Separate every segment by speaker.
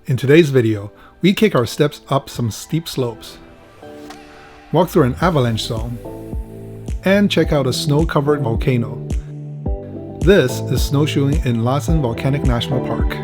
Speaker 1: In today's video, we kick our steps up some steep slopes, walk through an avalanche zone, and check out a snow-covered volcano. This is snowshoeing in Lassen Volcanic National Park.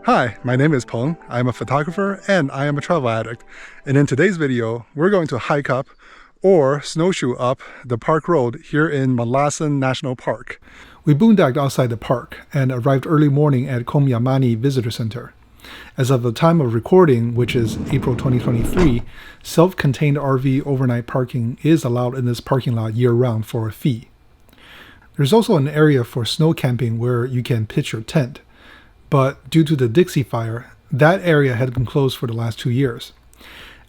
Speaker 1: Hi, my name is Peng. I'm a photographer and I am a travel addict. And in today's video, we're going to hike up or snowshoe up the park road here in Lassen National Park. We boondocked outside the park and arrived early morning at Komyamani Visitor Center. As of the time of recording, which is April 2023, self-contained RV overnight parking is allowed in this parking lot year-round for a fee. There's also an area for snow camping where you can pitch your tent. But due to the Dixie fire, that area had been closed for the last 2 years.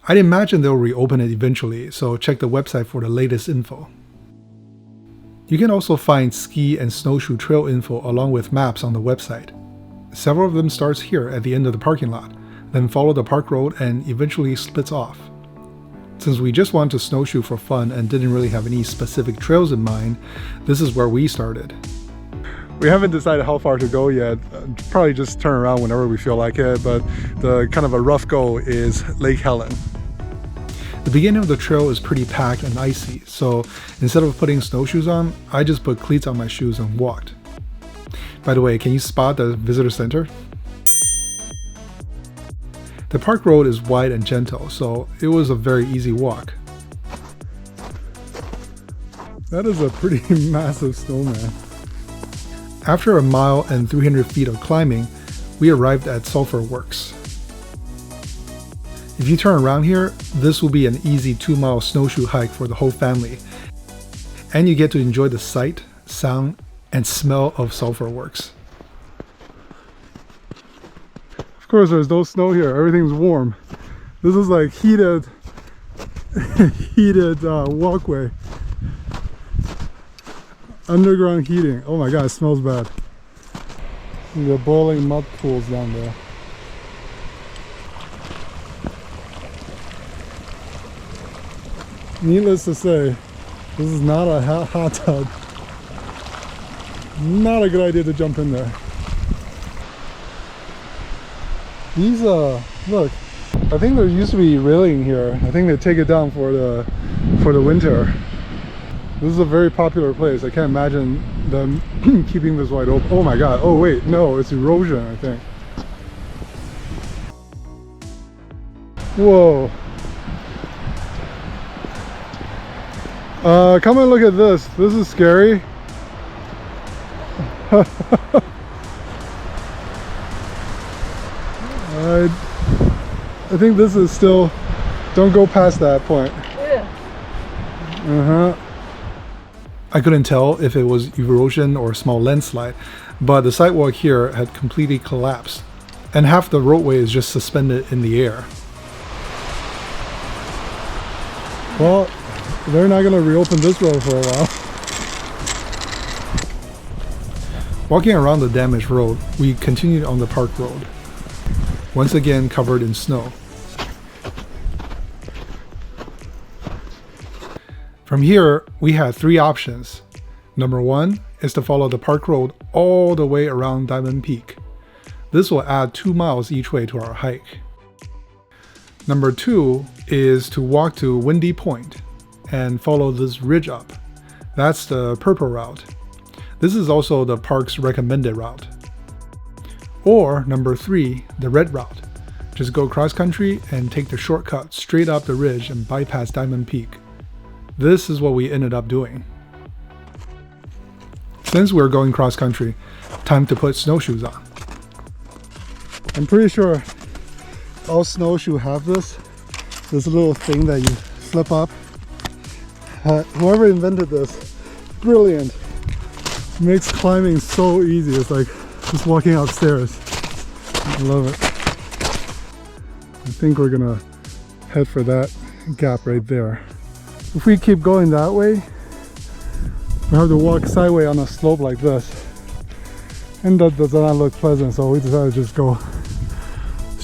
Speaker 1: I'd imagine they'll reopen it eventually, so check the website for the latest info. You can also find ski and snowshoe trail info along with maps on the website. Several of them starts here at the end of the parking lot, then follow the park road and eventually splits off. Since we just wanted to snowshoe for fun and didn't really have any specific trails in mind, this is where we started. We haven't decided how far to go yet. Probably just turn around whenever we feel like it, but the kind of a rough goal is Lake Helen. The beginning of the trail is pretty packed and icy, so instead of putting snowshoes on, I just put cleats on my shoes and walked. By the way, can you spot the visitor center? The park road is wide and gentle, so it was a very easy walk. That is a pretty massive snowman. After a mile and 300 feet of climbing, we arrived at Sulphur Works. If you turn around here, this will be an easy 2-mile snowshoe hike for the whole family. And you get to enjoy the sight, sound, and smell of Sulphur Works. Of course, there's no snow here. Everything's warm. This is like heated walkway. Underground heating. Oh my god, it smells bad. The boiling mud pools down there. Needless to say, this is not a hot tub. Not a good idea to jump in there. These look, I think there used to be railing here. I think they take it down for the winter. This is a very popular place. I can't imagine them keeping this wide open. Oh my god. Oh wait, no, it's erosion, I think. Whoa. Come and look at this. This is scary. I think this is still, don't go past that point. Yeah. I couldn't tell if it was erosion or a small landslide, but the sidewalk here had completely collapsed, and half the roadway is just suspended in the air. Well, they're not going to reopen this road for a while. Walking around the damaged road, we continued on the park road, once again covered in snow. From here, we had 3 options. Number 1 is to follow the park road all the way around Diamond Peak. This will add 2 miles each way to our hike. Number 2 is to walk to Windy Point and follow this ridge up. That's the purple route. This is also the park's recommended route. Or number 3, the red route. Just go cross country and take the shortcut straight up the ridge and bypass Diamond Peak. This is what we ended up doing. Since we're going cross country, time to put snowshoes on. I'm pretty sure all snowshoe have this little thing that you flip up. Whoever invented this, brilliant. It makes climbing so easy. It's like just walking upstairs. I love it. I think we're gonna head for that gap right there. If we keep going that way, we have to walk sideways on a slope like this, and that does not look pleasant, so we decided to just go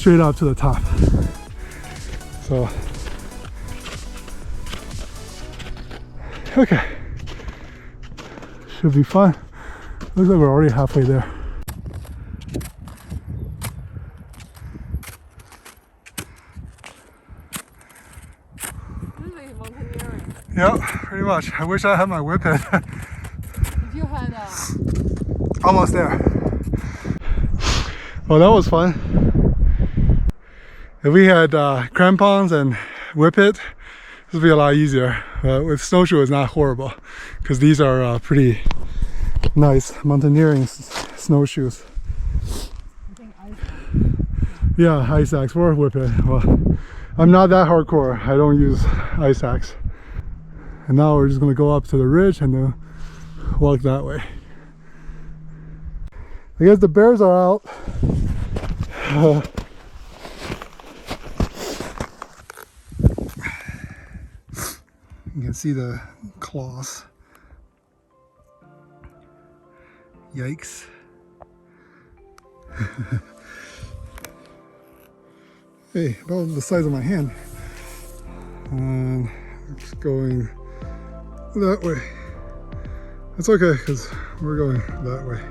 Speaker 1: straight up to the top. So, okay, should be fun. Looks like we're already halfway there.
Speaker 2: Really mountaineering.
Speaker 1: Yep, pretty much. I wish I had my whip head.
Speaker 2: If you had
Speaker 1: Almost there. Well, that was fun. If we had crampons and whip it, this would be a lot easier. With snowshoe, it's not horrible because these are pretty nice mountaineering snowshoes. Yeah, ice axe or whip it. Well, I'm not that hardcore. I don't use ice axe. And now we're just gonna go up to the ridge and then walk that way. I guess the bears are out. You can see the claws. Yikes. Hey, about the size of my hand. And it's going that way. That's okay, because we're going that way.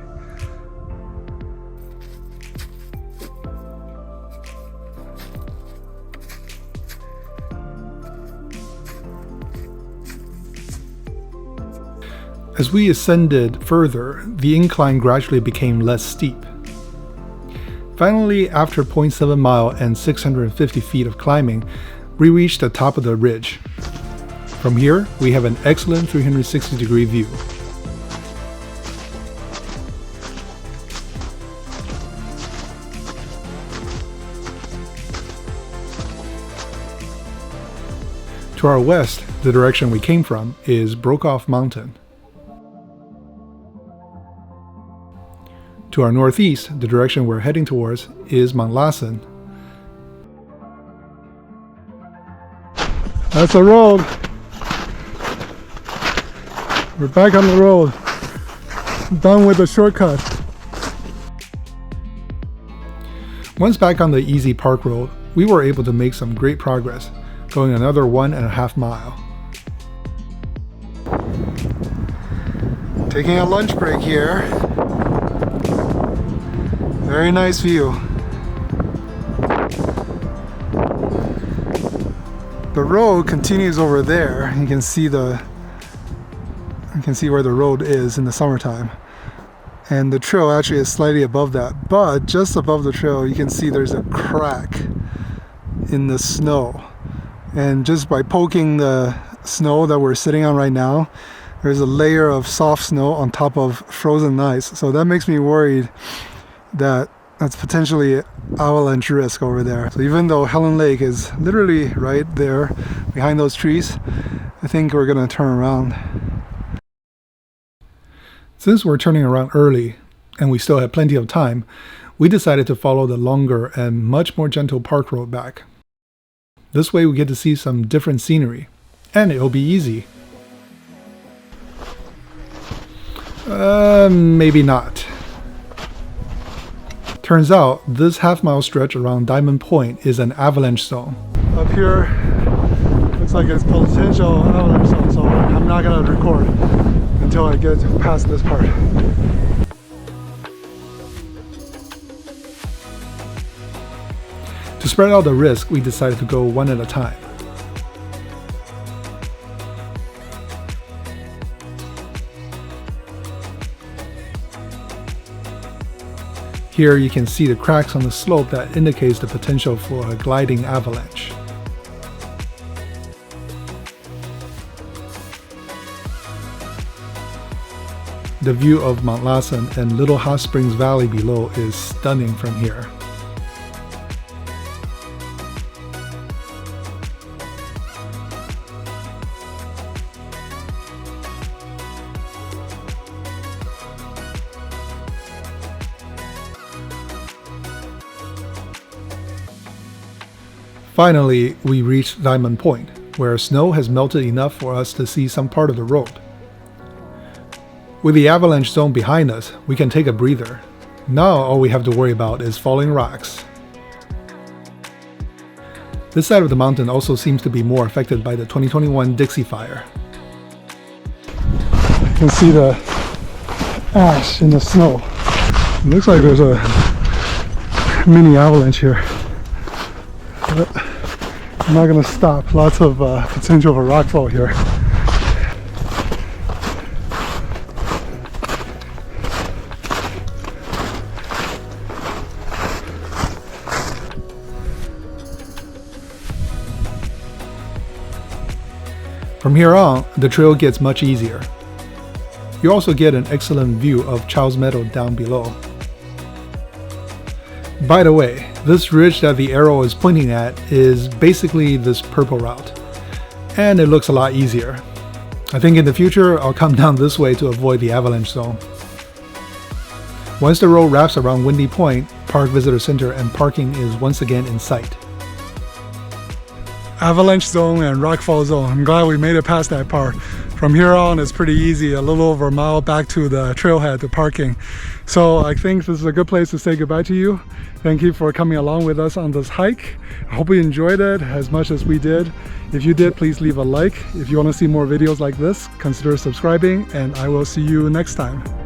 Speaker 1: As we ascended further, the incline gradually became less steep. Finally, after 0.7 mile and 650 feet of climbing, we reached the top of the ridge. From here, we have an excellent 360-degree view. To our west, the direction we came from is Brokoff Mountain. To our northeast, the direction we're heading towards is Mount Lassen. That's the road. We're back on the road. Done with the shortcut. Once back on the easy park road, we were able to make some great progress, going another 1.5 miles. Taking a lunch break here. Very nice view. The road continues over there. You can see where the road is in the summertime. And the trail actually is slightly above that, but just above the trail you can see there's a crack in the snow. And just by poking the snow that we're sitting on right now, there's a layer of soft snow on top of frozen ice. So that makes me worried that that's potentially avalanche risk over there. So even though Helen Lake is literally right there behind those trees, I think we're gonna turn around. Since we're turning around early and we still have plenty of time, we decided to follow the longer and much more gentle park road back. This way we get to see some different scenery, and it'll be easy. Maybe not. Turns out, this half-mile stretch around Diamond Point is an avalanche zone. Up here, looks like it's potential avalanche zone, so I'm not gonna record until I get past this part. To spread out the risk, we decided to go one at a time. Here you can see the cracks on the slope that indicates the potential for a gliding avalanche. The view of Mount Lassen and Little Hot Springs Valley below is stunning from here. Finally, we reached Diamond Point, where snow has melted enough for us to see some part of the road. With the avalanche zone behind us, we can take a breather. Now all we have to worry about is falling rocks. This side of the mountain also seems to be more affected by the 2021 Dixie Fire. You can see the ash in the snow. It looks like there's a mini avalanche here. But I'm not going to stop. Lots of potential for rockfall here. From here on, the trail gets much easier. You also get an excellent view of Chow's Meadow down below. By the way, this ridge that the arrow is pointing at is basically this purple route, and it looks a lot easier. I think in the future I'll come down this way to avoid the avalanche zone. Once the road wraps around Windy Point, Park Visitor Center and parking is once again in sight. Avalanche zone and rockfall zone. I'm glad we made it past that part. From here on it's pretty easy, a little over a mile back to the trailhead to parking. So I think this is a good place to say goodbye to you. Thank you for coming along with us on this hike. I hope you enjoyed it as much as we did. If you did, please leave a like. If you want to see more videos like this, consider subscribing, and I will see you next time.